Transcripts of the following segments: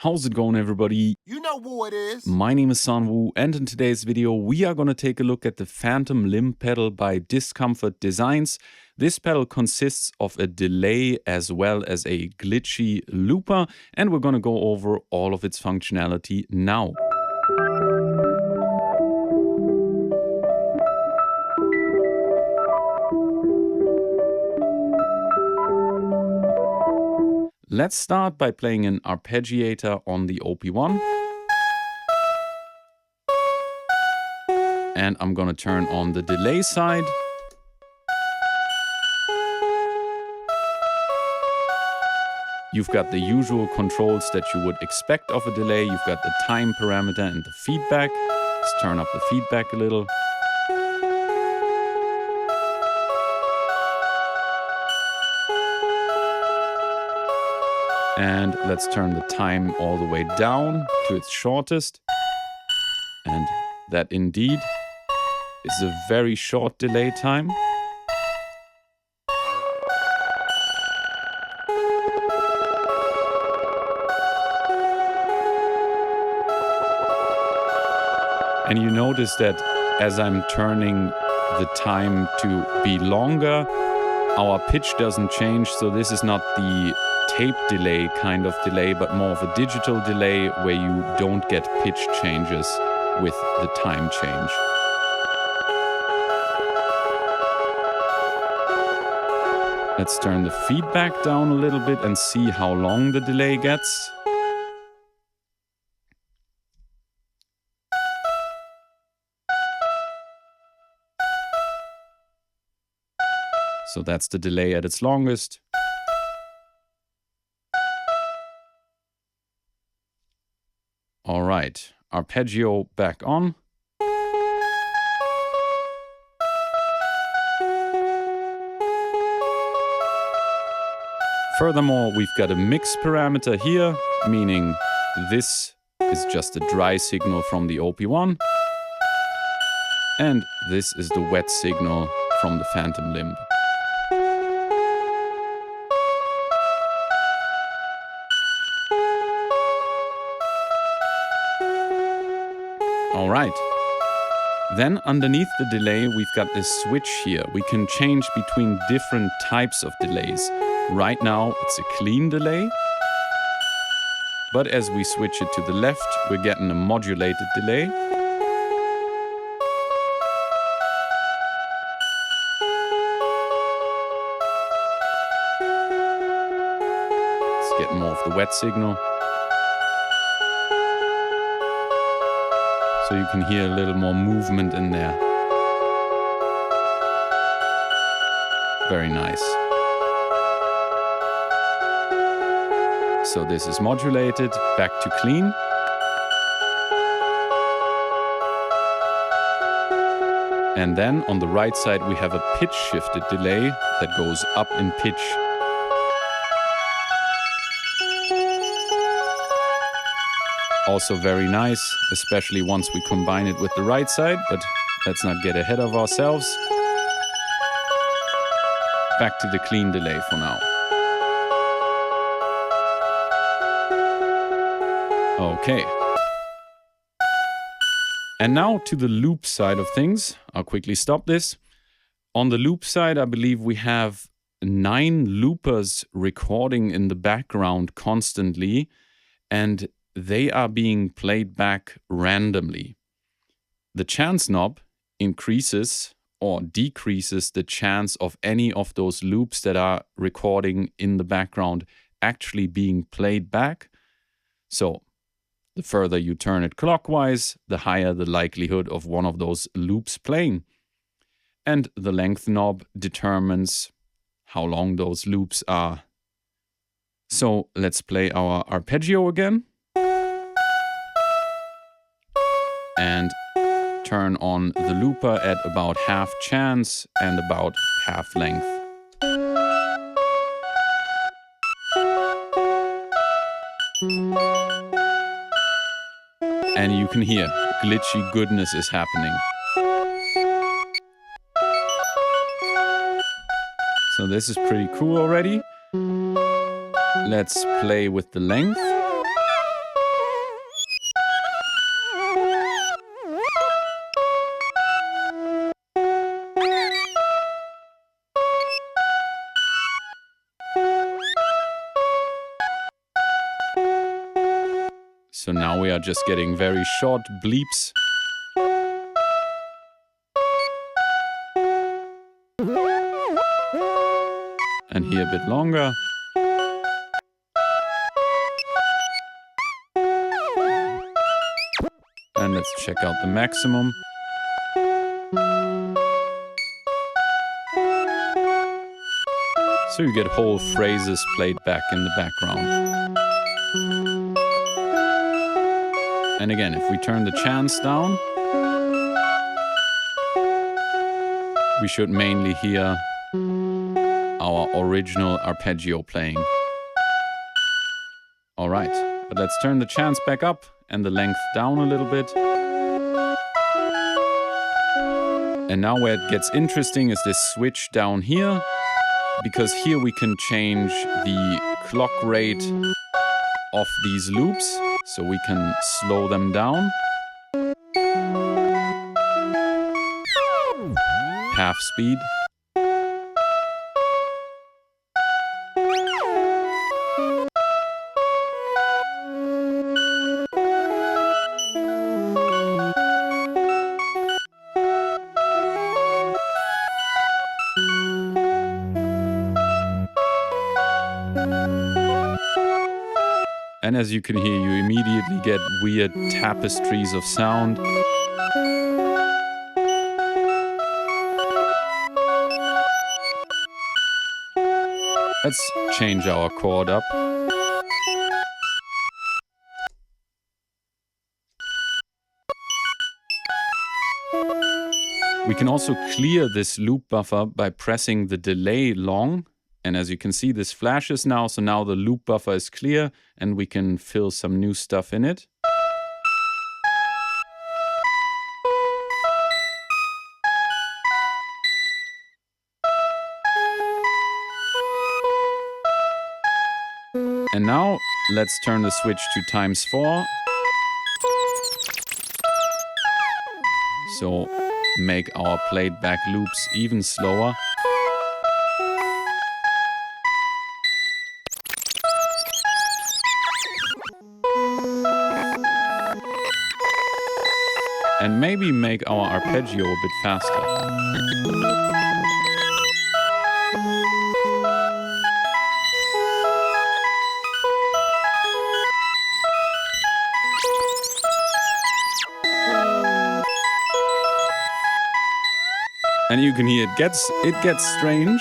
How's it going, everybody? You know who it is. My name is Sanwoo, and in today's video, we are going to take a look at the Phantom Limb pedal by Discomfort Designs. This pedal consists of a delay as well as a glitchy looper, and we're going to go over all of its functionality now. Let's start by playing an arpeggiator on the OP1. And I'm gonna turn on the delay side. You've got the usual controls that you would expect of a delay. You've got the time parameter and the feedback. Let's turn up the feedback a little. And let's turn the time all the way down to its shortest. And that indeed is a very short delay time. And you notice that as I'm turning the time to be longer, our pitch doesn't change. So this is not the tape delay kind of delay, but more of a digital delay where you don't get pitch changes with the time change. Let's turn the feedback down a little bit and see how long the delay gets. So that's the delay at its longest. All right, arpeggio back on. Furthermore, we've got a mix parameter here, meaning this is just a dry signal from the OP1. And this is the wet signal from the Phantom Limb. All right. Then underneath the delay, we've got this switch here. We can change between different types of delays. Right now, it's a clean delay. But as we switch it to the left, we're getting a modulated delay. Let's get more of the wet signal. So you can hear a little more movement in there. Very nice. So this is modulated, back to clean. And then on the right side we have a pitch shifted delay that goes up in pitch. Also very nice, especially once we combine it with the right side, but let's not get ahead of ourselves. Back to the clean delay for now. Okay. And now to the loop side of things. I'll quickly stop this. On the loop side, I believe we have 9 loopers recording in the background constantly, and they are being played back randomly. The chance knob increases or decreases the chance of any of those loops that are recording in the background actually being played back. So the further you turn it clockwise, the higher the likelihood of one of those loops playing. And the length knob determines how long those loops are. So let's play our arpeggio again. And turn on the looper at about half chance and about half length. And you can hear glitchy goodness is happening. So this is pretty cool already. Let's play with the length. So now we are just getting very short bleeps. And here a bit longer. And let's check out the maximum. So you get whole phrases played back in the background. And again, if we turn the chance down, we should mainly hear our original arpeggio playing. All right, but let's turn the chance back up and the length down a little bit. And now where it gets interesting is this switch down here, because here we can change the clock rate of these loops, so we can slow them down. Half speed. And as you can hear, you immediately get weird tapestries of sound. Let's change our chord up. We can also clear this loop buffer by pressing the delay long. And as you can see, this flashes now. So now the loop buffer is clear and we can fill some new stuff in it. And now let's turn the switch to ×4. So make our played back loops even slower. And maybe make our arpeggio a bit faster. And you can hear it gets strange.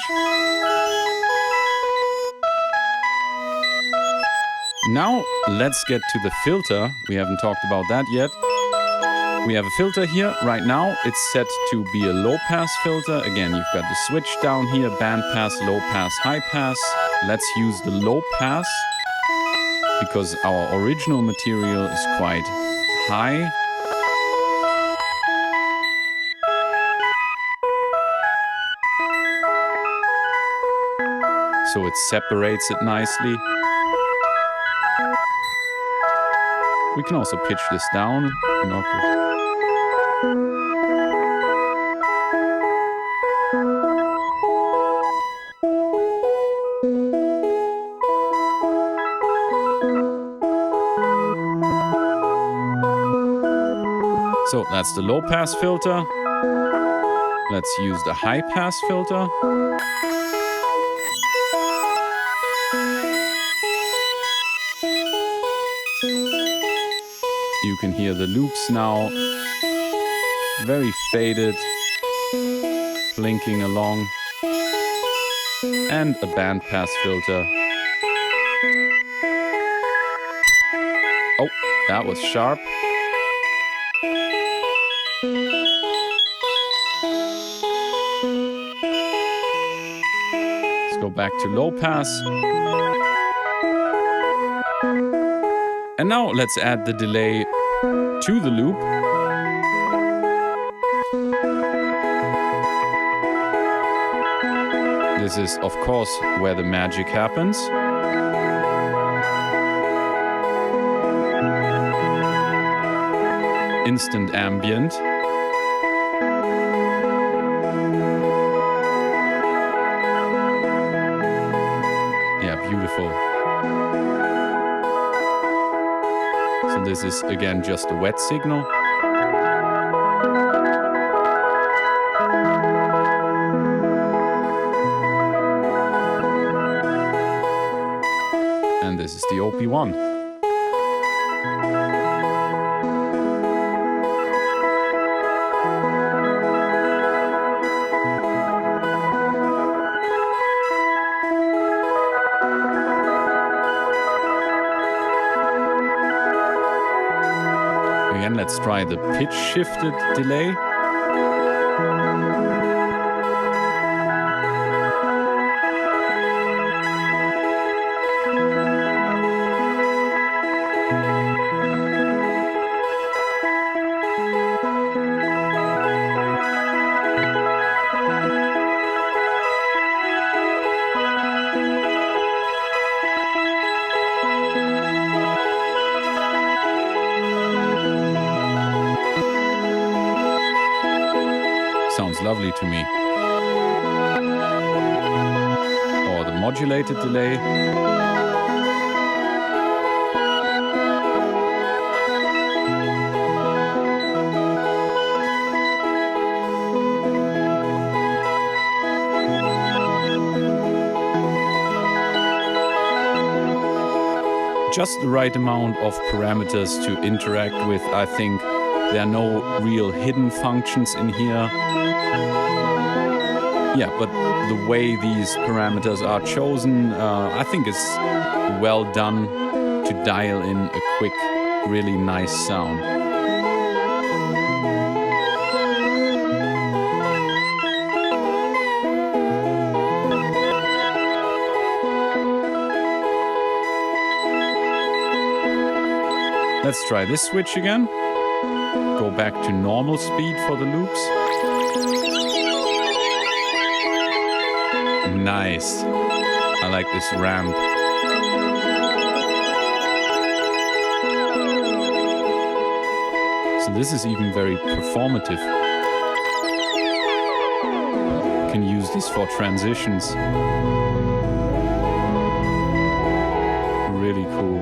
Now let's get to the filter. We haven't talked about that yet. We have a filter here. Right now it's set to be a low pass filter. Again, you've got the switch down here, band pass, low pass, high pass. Let's use the low pass because our original material is quite high. So it separates it nicely. We can also pitch this down an octave. So that's the low pass filter. Let's use the high pass filter. You can hear the loops now, very faded, blinking along, and a band pass filter. Oh, that was sharp. Let's go back to low pass. And now let's add the delay to the loop. This is, of course, where the magic happens. Instant ambient. Yeah, beautiful. So this is again just a wet signal. And this is the OP1. Again, let's try the pitch shifted delay. Sounds lovely to me. Or the modulated delay. Just the right amount of parameters to interact with. I think there are no real hidden functions in here. Yeah, but the way these parameters are chosen, I think is well done to dial in a quick, really nice sound. Let's try this switch again. Go back to normal speed for the loops. Nice. I like this ramp. So this is even very performative. You can use this for transitions. Really cool.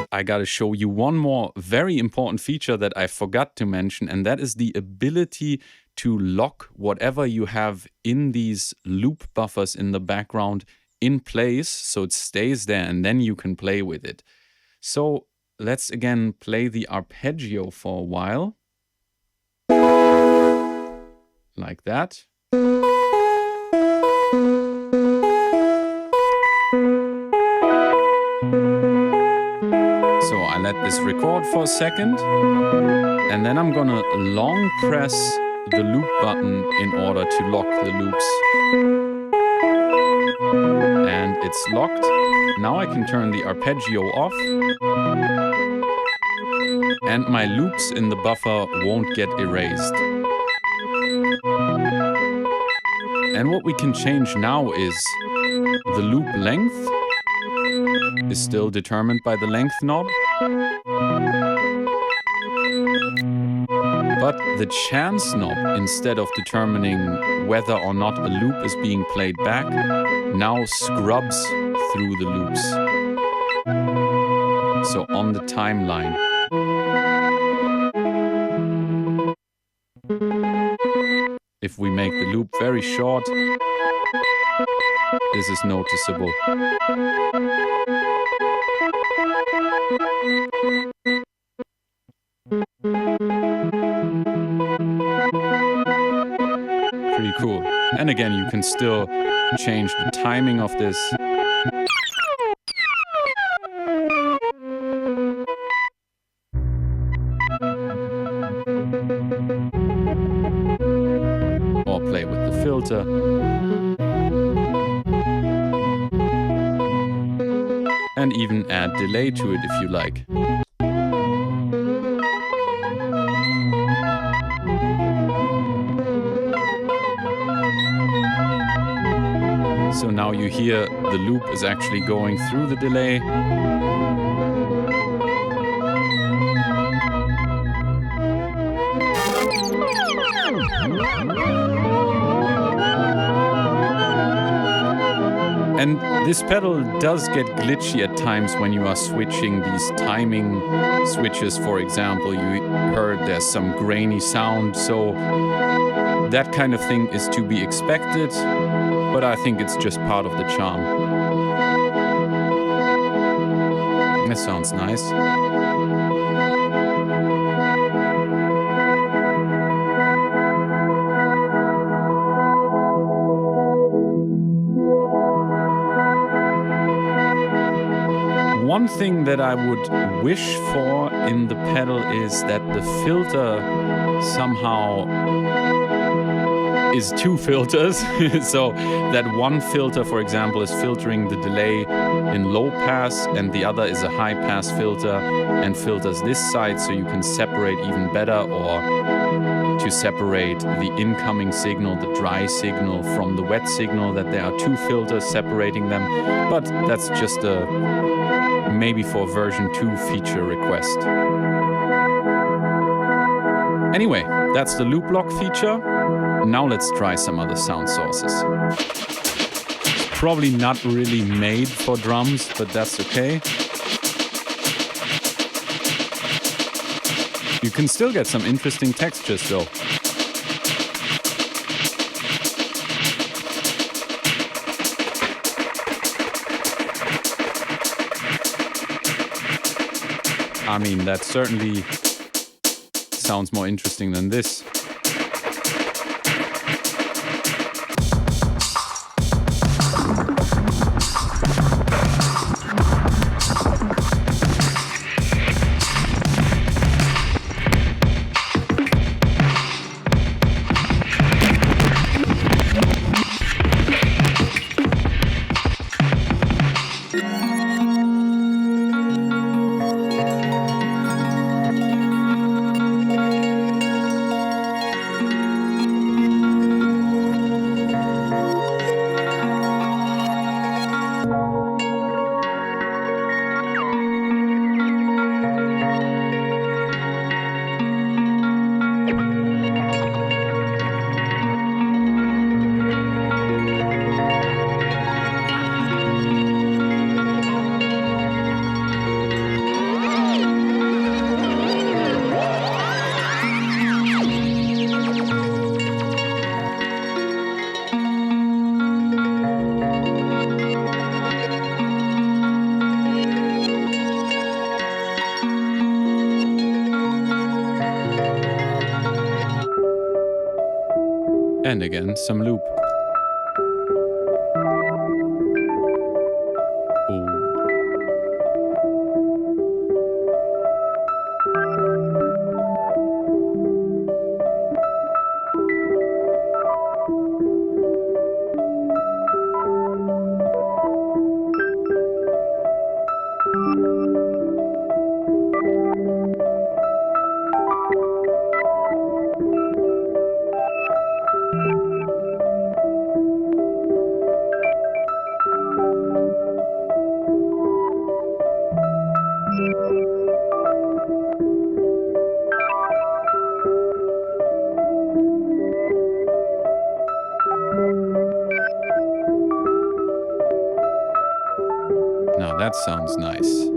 I gotta show you one more very important feature that I forgot to mention, and that is the ability to lock whatever you have in these loop buffers in the background in place so it stays there and then you can play with it. So let's again play the arpeggio for a while. Like that. So I let this record for a second, and then I'm gonna long press the loop button in order to lock the loops. And it's locked. Now I can turn the arpeggio off, and my loops in the buffer won't get erased. And what we can change now is the loop length is still determined by the length knob. But the chance knob, instead of determining whether or not a loop is being played back, now scrubs through the loops. So on the timeline. If we make the loop very short, this is noticeable. Pretty cool. And again, you can still change the timing of this. Or play with the filter. And even add delay to it if you like. So now you hear the loop is actually going through the delay. And this pedal does get glitchy at times when you are switching these timing switches. For example, you heard there's some grainy sound, so that kind of thing is to be expected, but I think it's just part of the charm. That sounds nice. One thing that I would wish for in the pedal is that the filter somehow is two filters. So that one filter, for example, is filtering the delay in low pass, and the other is a high pass filter and filters this side, so you can separate even better, or to separate the incoming signal, the dry signal, from the wet signal, that there are two filters separating them. But that's just a maybe for version 2 feature request. Anyway, that's the loop lock feature. Now let's try some other sound sources. It's probably not really made for drums, but that's okay. You can still get some interesting textures though. I mean, that certainly sounds more interesting than this. And again, some loop. Now that sounds nice.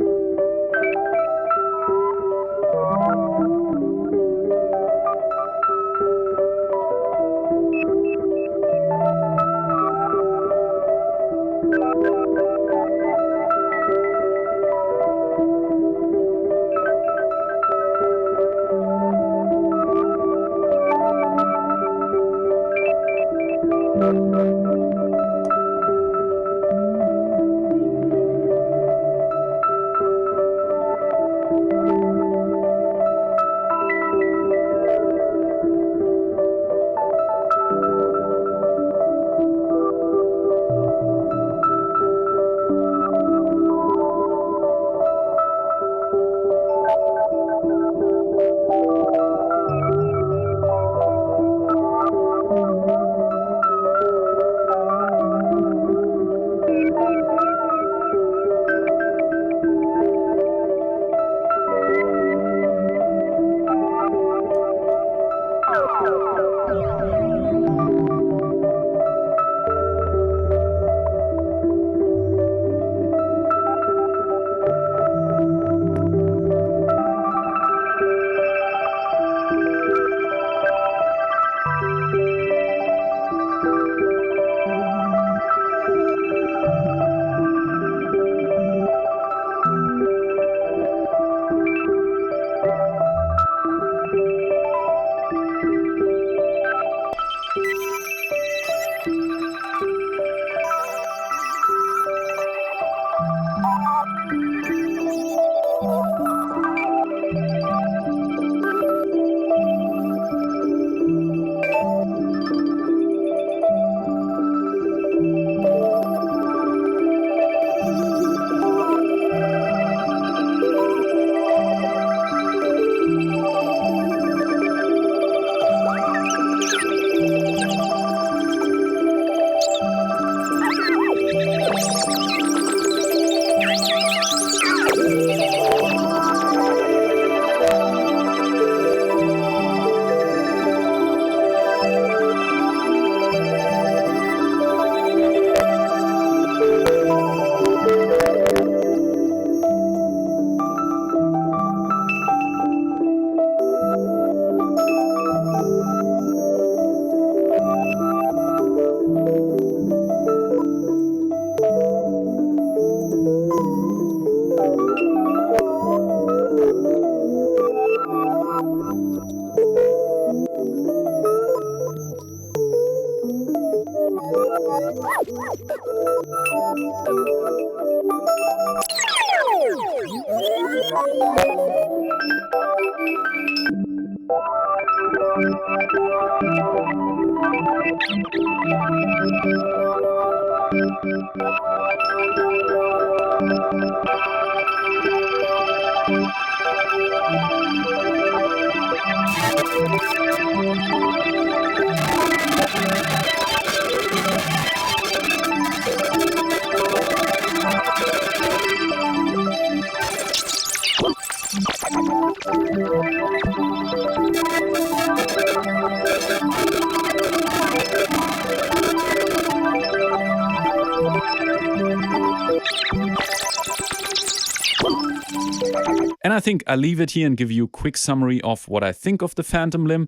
And I think I'll leave it here and give you a quick summary of what I think of the Phantom Limb.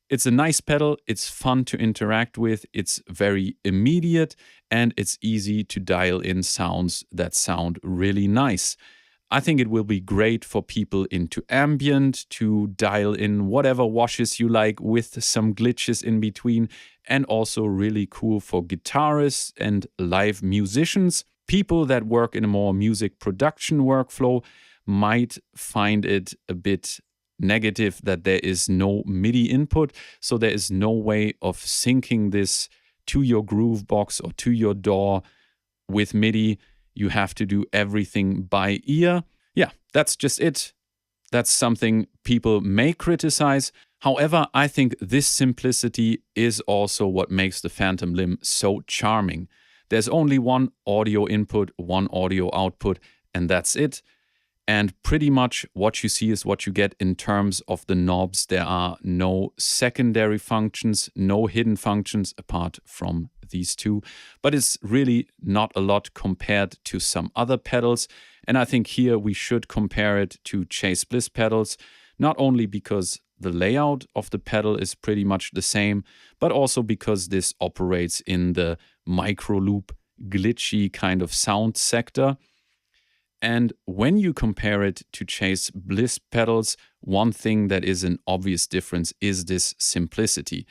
It's a nice pedal, it's fun to interact with, it's very immediate, and it's easy to dial in sounds that sound really nice. I think it will be great for people into ambient, to dial in whatever washes you like with some glitches in between, and also really cool for guitarists and live musicians. People that work in a more music production workflow might find it a bit negative that there is no MIDI input, so there is no way of syncing this to your groove box or to your DAW with MIDI. You have to do everything by ear. Yeah, that's just it. That's something people may criticize. However, I think this simplicity is also what makes the Phantom Limb so charming. There's only one audio input, one audio output, and that's it. And pretty much what you see is what you get in terms of the knobs. There are no secondary functions, no hidden functions apart from these two. But it's really not a lot compared to some other pedals. And I think here we should compare it to Chase Bliss pedals, not only because the layout of the pedal is pretty much the same, but also because this operates in the micro loop, glitchy kind of sound sector. And when you compare it to Chase Bliss pedals, one thing that is an obvious difference is this simplicity.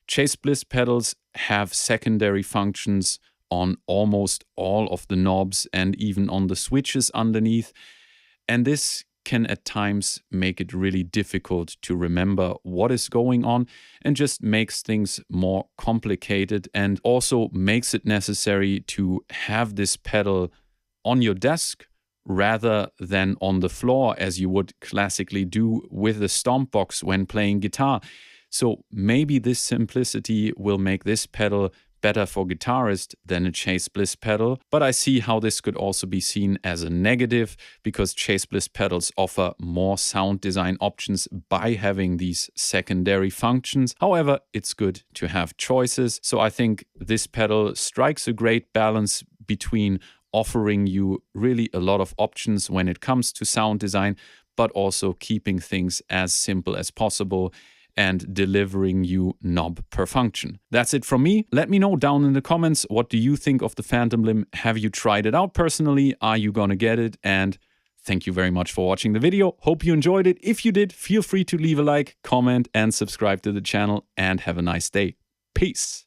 Chase Bliss pedals have secondary functions on almost all of the knobs and even on the switches underneath. And this can at times make it really difficult to remember what is going on and just makes things more complicated, and also makes it necessary to have this pedal on your desk rather than on the floor as you would classically do with a stomp box when playing guitar. So maybe this simplicity will make this pedal better for guitarists than a Chase Bliss pedal, but I see how this could also be seen as a negative, because Chase Bliss pedals offer more sound design options by having these secondary functions. However, it's good to have choices, so I think this pedal strikes a great balance between offering you really a lot of options when it comes to sound design, but also keeping things as simple as possible and delivering you knob per function. That's it from me. Let me know down in the comments, what do you think of the Phantom Limb? Have you tried it out personally? Are you gonna get it? And thank you very much for watching the video. Hope you enjoyed it. If you did, feel free to leave a like, comment, and subscribe to the channel, and have a nice day. Peace.